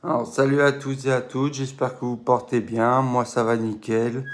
Alors, salut à tous et à toutes, j'espère que vous portez bien. Moi, ça va nickel.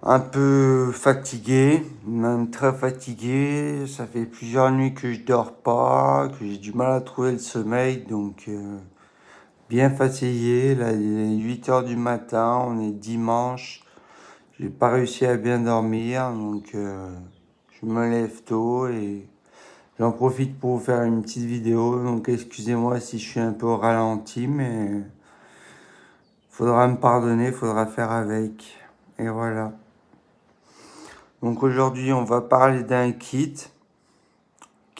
Un peu fatigué, même très fatigué. Ça fait plusieurs nuits que je dors pas, que j'ai du mal à trouver le sommeil. Donc, bien fatigué. Là, il est 8 heures du matin, on est dimanche. J'ai pas réussi à bien dormir, donc je me lève tôt et j'en profite pour vous faire une petite vidéo. Donc, excusez-moi si je suis un peu au ralenti, mais faudra me pardonner, faudra faire avec. Et voilà. Donc aujourd'hui, on va parler d'un kit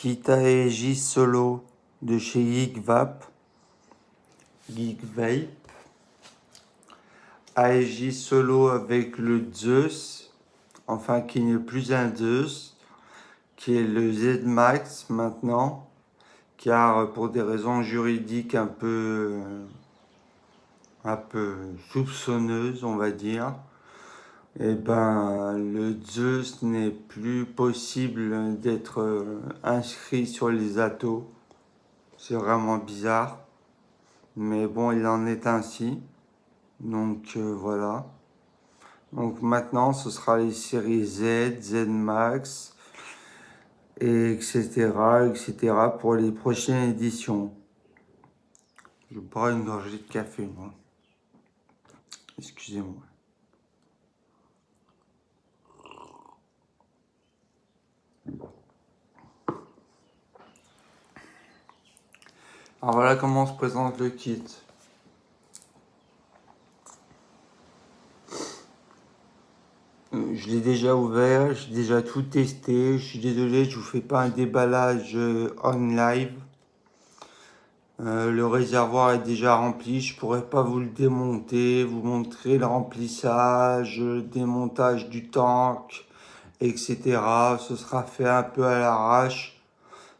AEJ Solo de chez Geek Vape. AEJ Solo avec le Zeus, enfin qui n'est plus un Zeus, qui est le Z Max maintenant, car pour des raisons juridiques un peu soupçonneuses, on va dire, eh ben, le Zeus n'est plus possible d'être inscrit sur les atos. C'est vraiment bizarre. Mais bon, il en est ainsi. Donc voilà. Donc maintenant, ce sera les séries Z, Z Max, et etc., etc. pour les prochaines éditions. Je bois une gorgée de café, moi. Excusez-moi. Alors voilà comment se présente le kit. Je l'ai déjà ouvert, j'ai déjà tout testé. Je suis désolé, je vous fais pas un déballage on live. Le réservoir est déjà rempli, je pourrais pas vous le démonter, vous montrer le remplissage, démontage du tank, etc. Ce sera fait un peu à l'arrache.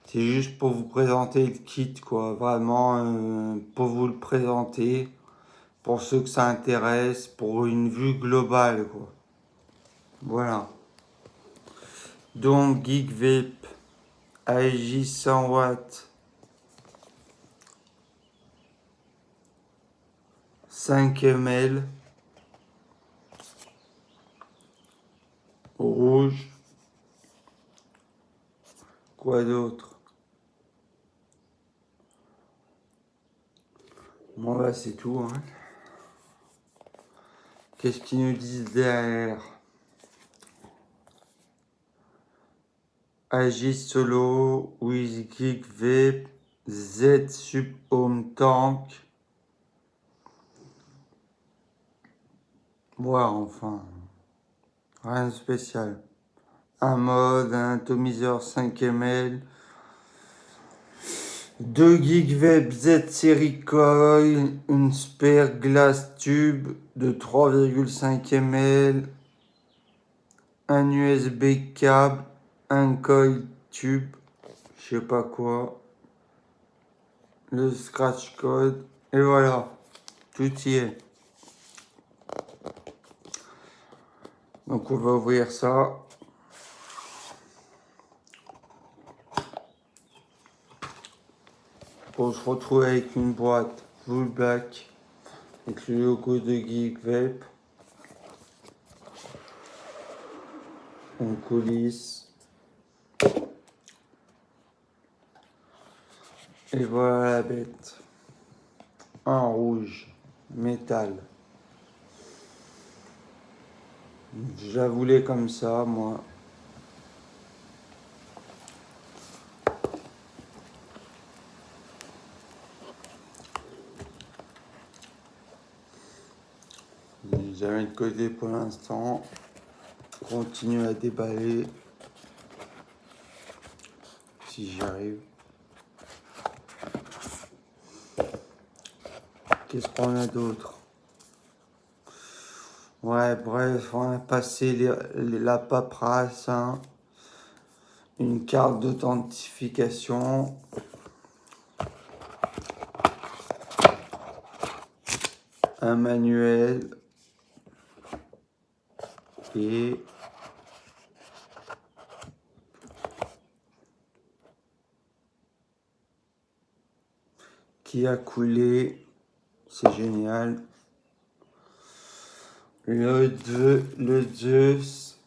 C'est juste pour vous présenter le kit, quoi. Vraiment, pour vous le présenter, pour ceux que ça intéresse, pour une vue globale, quoi. Voilà. Donc, Geek Vape, AEJ 100 watts, 5 ml, rouge, quoi d'autre? Bon, là, c'est tout, hein. Qu'est-ce qu'ils nous disent derrière? Agis Solo, with Geek Vape, Z Sub Home Tank. Ouais, enfin, rien de spécial. Un mode, un atomiseur 5 ml, 2 Geek Vape Z Series Coil, une spare glass tube de 3,5 ml, un USB câble, un coil tube, je sais pas quoi, le scratch code, et voilà, tout y est. Donc on va ouvrir ça. On se retrouve avec une boîte full black avec le logo de Geek Vape. On coulisse. Et voilà la bête. En rouge, métal. Je la voulais comme ça, moi. Je la mets de côté pour l'instant. Continue à déballer. Si j'y arrive. Qu'est-ce qu'on a d'autre? Ouais, bref, on a passé la paperasse, hein. Une carte d'authentification. Un manuel. Et qui a coulé c'est génial. Le Zeus,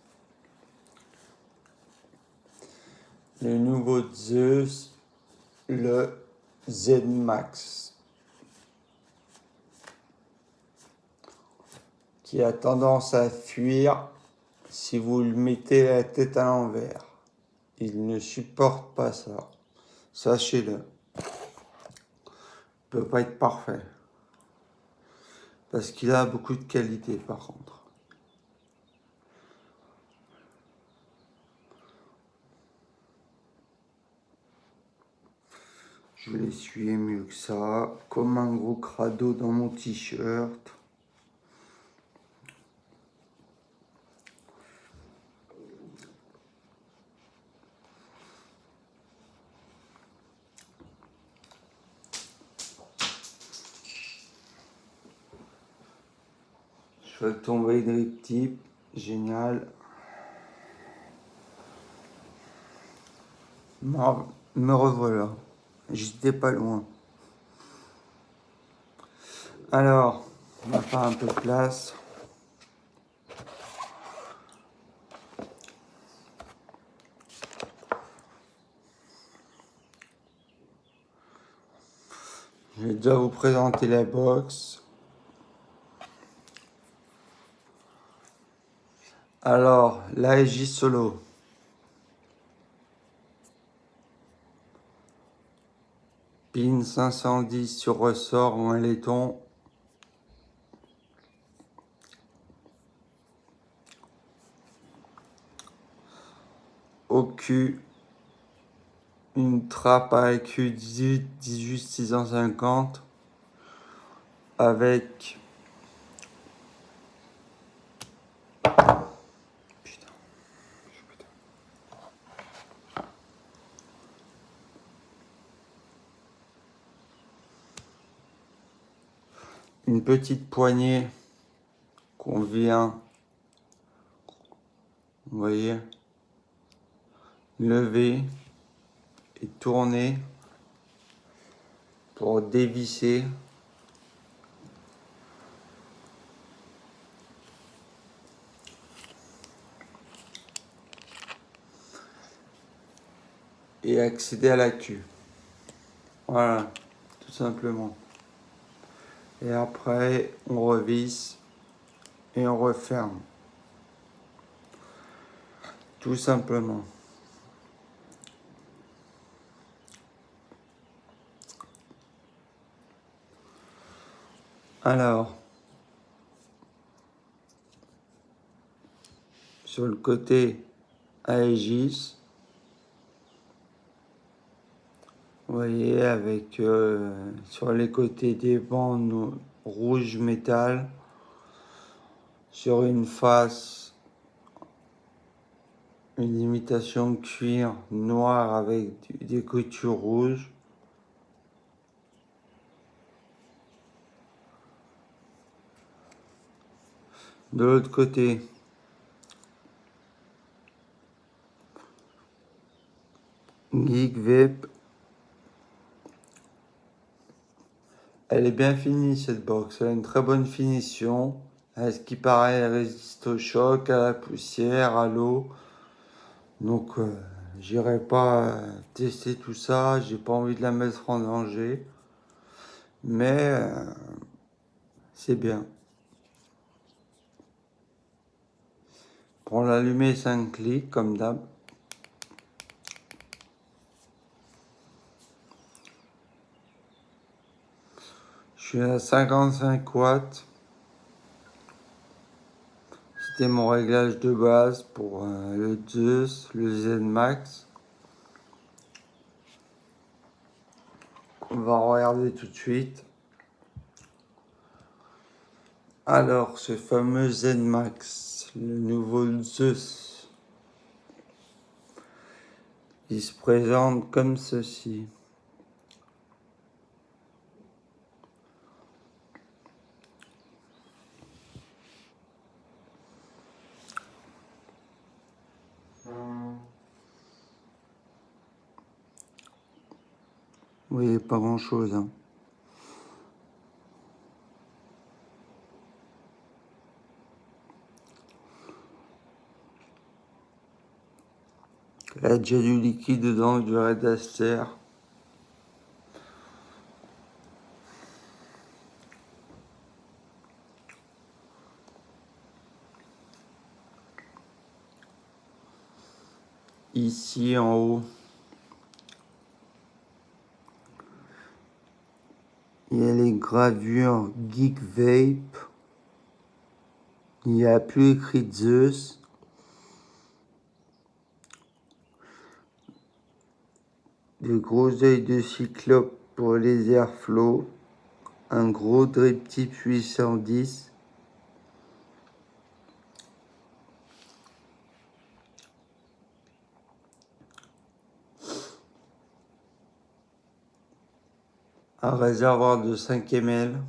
le nouveau Zeus, le Z Max, qui a tendance à fuir si vous le mettez la tête à l'envers. Il ne supporte pas ça. Sachez-le. Il peut pas être parfait. Parce qu'il a beaucoup de qualité par contre. Je vais l'essuyer mieux que ça. Comme un gros crado dans mon t-shirt. Je vais tomber des petits. Génial. Me revoilà. J'étais pas loin. Alors, on va faire un peu de place. Je vais déjà vous présenter la box. Alors, l'AEJ Solo. Pin 510 sur ressort ou un laiton. Au cul, une trappe AQ 18 650 avec une petite poignée qu'on vient, vous voyez, lever et tourner pour dévisser et accéder à la queue. Voilà, tout simplement. Et après, on revisse et on referme. Tout simplement. Alors, sur le côté Aegis, vous voyez, avec sur les côtés des bandes rouge métal, sur une face, une imitation cuir noir avec des coutures rouges. De l'autre côté, Geek Vape. Elle est bien finie cette box, elle a une très bonne finition. À ce qui paraît, elle résiste au choc, à la poussière, à l'eau. Donc, j'irai pas tester tout ça, j'ai pas envie de la mettre en danger. Mais c'est bien. Pour l'allumer, 5 clics comme d'hab. Je suis à 55 watts. C'était mon réglage de base pour le Zeus, le Z Max. On va regarder tout de suite. Alors, ce fameux Z Max, le nouveau Zeus, il se présente comme ceci. Vous voyez, pas grand chose, hein. Il y a déjà du liquide dedans, du Red Aster. Ici en haut, il y a les gravures Geek Vape. Il n'y a plus écrit Zeus. Des gros œils de cyclope pour les airflows. Un gros drip type 810. Un réservoir de 5 ml.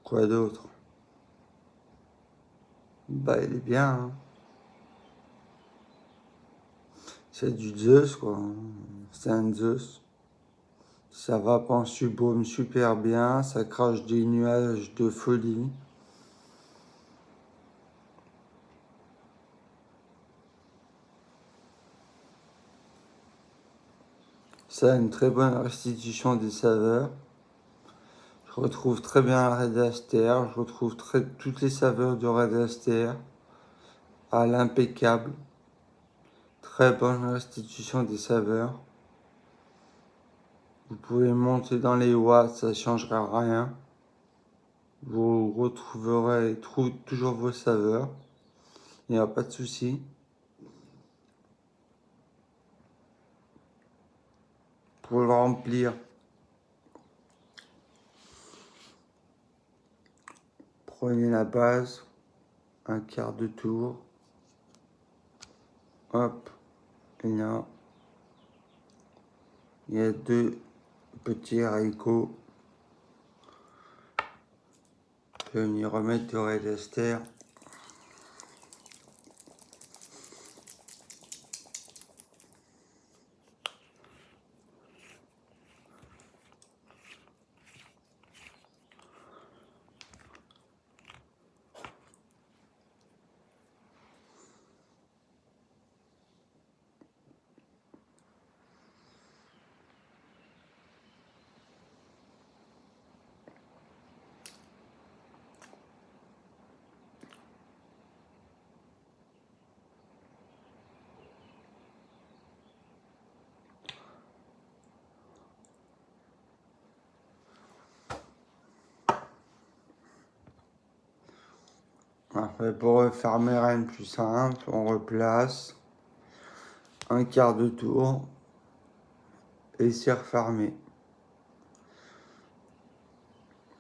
Quoi d'autre? Bah, il est bien, hein. C'est du Zeus, quoi. C'est un Zeus. Ça va en subaume super bien. Ça crache des nuages de folie. Ça a une très bonne restitution des saveurs. Je retrouve très bien le Red Aster. Je retrouve toutes les saveurs de Red Aster à l'impeccable. Très bonne restitution des saveurs. Vous pouvez monter dans les watts, ça ne changera rien. Vous retrouverez toujours vos saveurs. Il n'y a pas de souci. Pour le remplir, prenez la base, un quart de tour. Hop, et là, il y a 2 petits haricots. Je vais venir remettre du Red Aster. Après, pour refermer, rien de plus simple, on replace un quart de tour et c'est refermé.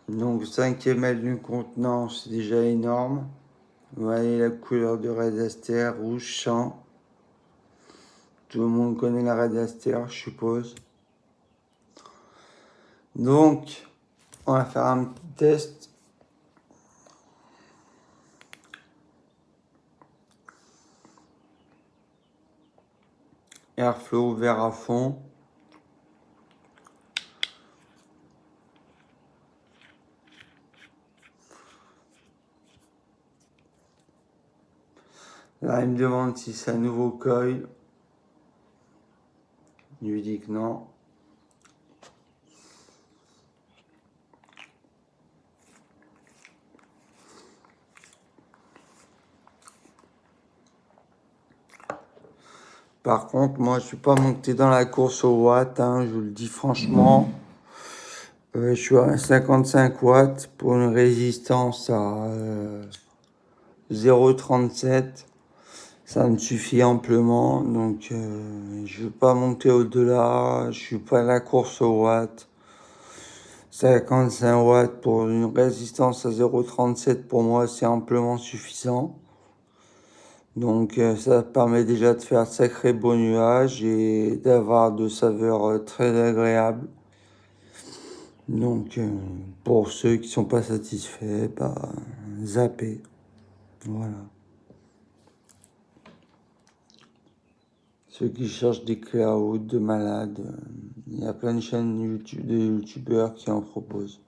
Donc 5 ml d'une contenance, c'est déjà énorme. Vous voyez la couleur de Red Aster, rouge champ. Tout le monde connaît la Red Aster, je suppose. Donc, on va faire un petit test. Airflow ouvert à fond. Là, il me demande si c'est un nouveau coil. Je lui dis que non. Par contre, moi, je suis pas monté dans la course aux watts, hein, je vous le dis franchement. Je suis à 55 watts pour une résistance à 0,37. Ça me suffit amplement, donc je ne veux pas monter au-delà. Je suis pas à la course aux watts. 55 watts pour une résistance à 0,37 pour moi, c'est amplement suffisant. Donc ça permet déjà de faire un sacré beau nuage et d'avoir de saveurs très agréables. Donc pour ceux qui sont pas satisfaits, bah, zappez. Voilà. Ceux qui cherchent des clouds de malades, il y a plein de chaînes YouTube, de youtubeurs qui en proposent.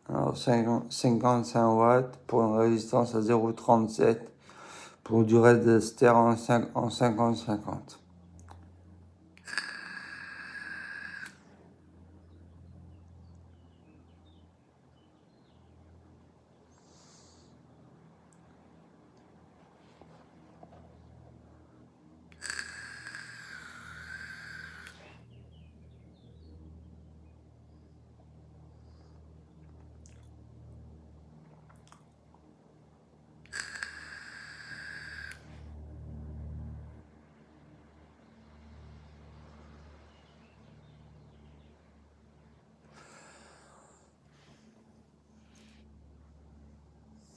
Alors 55 watts pour une résistance à 0,37 pour une durée de ster en 50-50.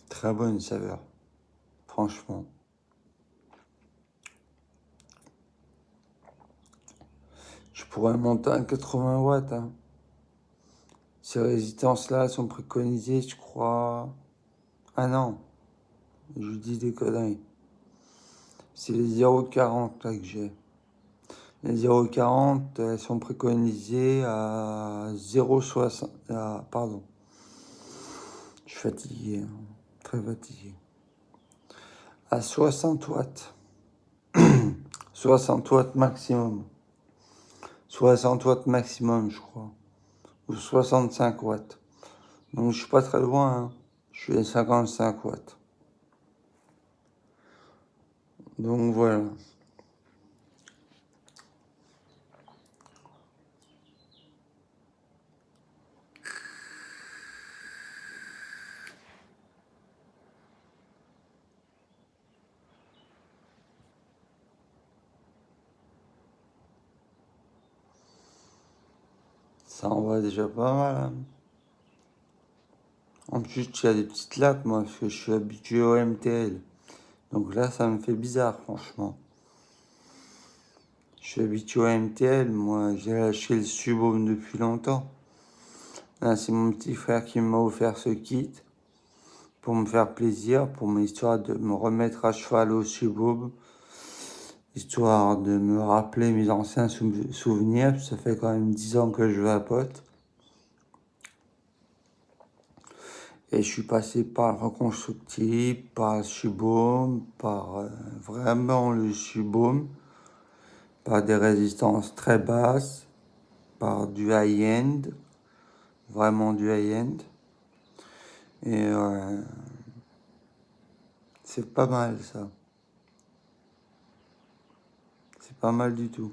Très bonne saveur, franchement. Je pourrais monter à 80 watts. Hein. Ces résistances-là sont préconisées, je crois. Ah non, je dis des conneries. C'est les 0,40 là que j'ai. Les 0,40, elles sont préconisées à 0,60. Ah, pardon. Je suis fatigué, hein. Très fatigué. À 60 watts. 60 watts maximum. 60 watts maximum, je crois. Ou 65 watts. Donc je suis pas très loin, hein. Je suis à 55 watts. Donc voilà. Ça en va déjà pas mal, hein. En plus, il y a des petites lattes, moi, parce que je suis habitué au MTL. Donc là, ça me fait bizarre, franchement. Je suis habitué au MTL, moi, j'ai lâché le Subhome depuis longtemps. Là, c'est mon petit frère qui m'a offert ce kit pour me faire plaisir, pour m'histoire de me remettre à cheval au Subhome, histoire de me rappeler mes anciens souvenirs. Ça fait quand même 10 ans que je vapote. Et je suis passé par le reconstructible, par le Subhome, par vraiment le Subhome, par des résistances très basses, par du high-end, vraiment du high-end. Et c'est pas mal ça. C'est pas mal du tout.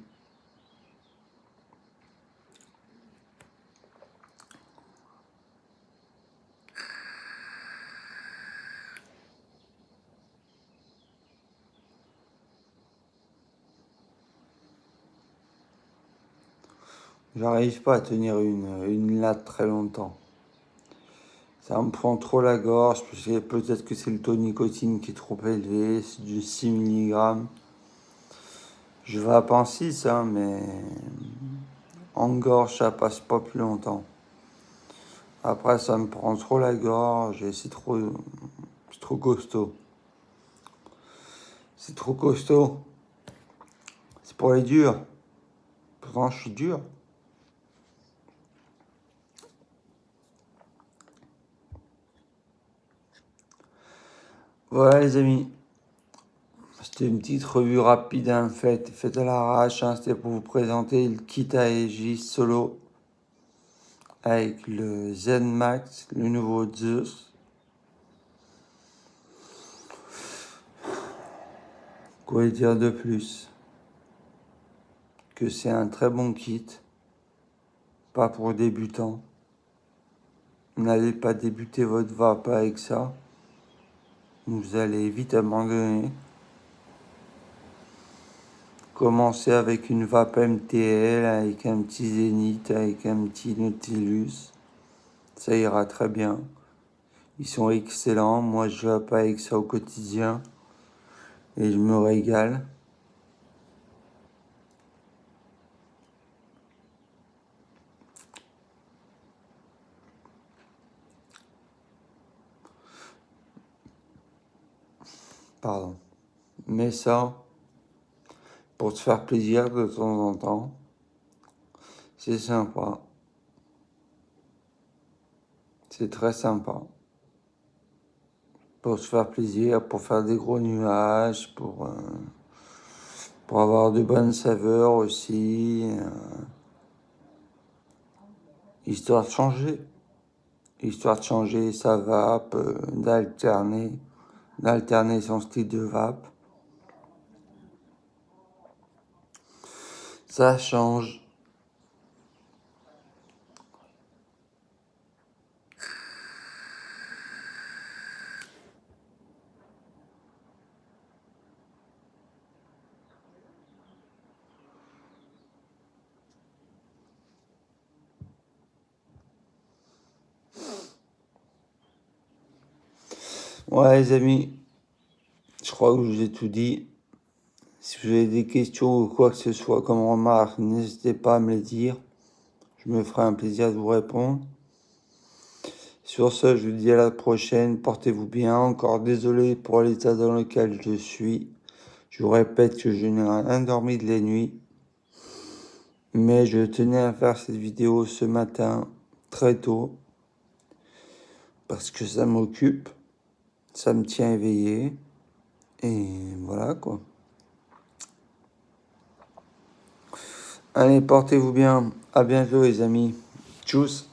J'arrive pas à tenir une latte très longtemps. Ça me prend trop la gorge, peut-être que c'est le taux de nicotine qui est trop élevé, c'est du 6 mg. Je vais à penser ça, mais en gorge, ça passe pas plus longtemps. Après, ça me prend trop la gorge et c'est trop costaud. C'est trop costaud. C'est pour les durs. Pourtant, je suis dur. Voilà, les amis. C'était une petite revue rapide, hein, faite à l'arrache. Hein, c'était pour vous présenter le kit Aegis Solo avec le Z Max, le nouveau Zeus. Quoi dire de plus? Que c'est un très bon kit, pas pour débutants. N'allez pas débuter votre vape avec ça. Vous allez vite abandonner. Commencez avec une vape MTL, avec un petit Zénith, avec un petit Nautilus. Ça ira très bien. Ils sont excellents. Moi, je vape avec ça au quotidien. Et je me régale. Pardon. Mais ça, pour te faire plaisir de temps en temps, c'est sympa. C'est très sympa. Pour se faire plaisir, pour faire des gros nuages, pour avoir de bonnes saveurs aussi. Histoire de changer. Histoire de changer sa vape, d'alterner son style de vape. Ça change. Ouais les amis, je crois que je vous ai tout dit. Si vous avez des questions ou quoi que ce soit comme remarque, n'hésitez pas à me les dire. Je me ferai un plaisir de vous répondre. Sur ce, je vous dis à la prochaine. Portez-vous bien. Encore désolé pour l'état dans lequel je suis. Je vous répète que je n'ai rien dormi de la nuit. Mais je tenais à faire cette vidéo ce matin, très tôt. Parce que ça m'occupe. Ça me tient éveillé. Et voilà quoi. Allez, portez-vous bien. À bientôt les amis. Tchuss.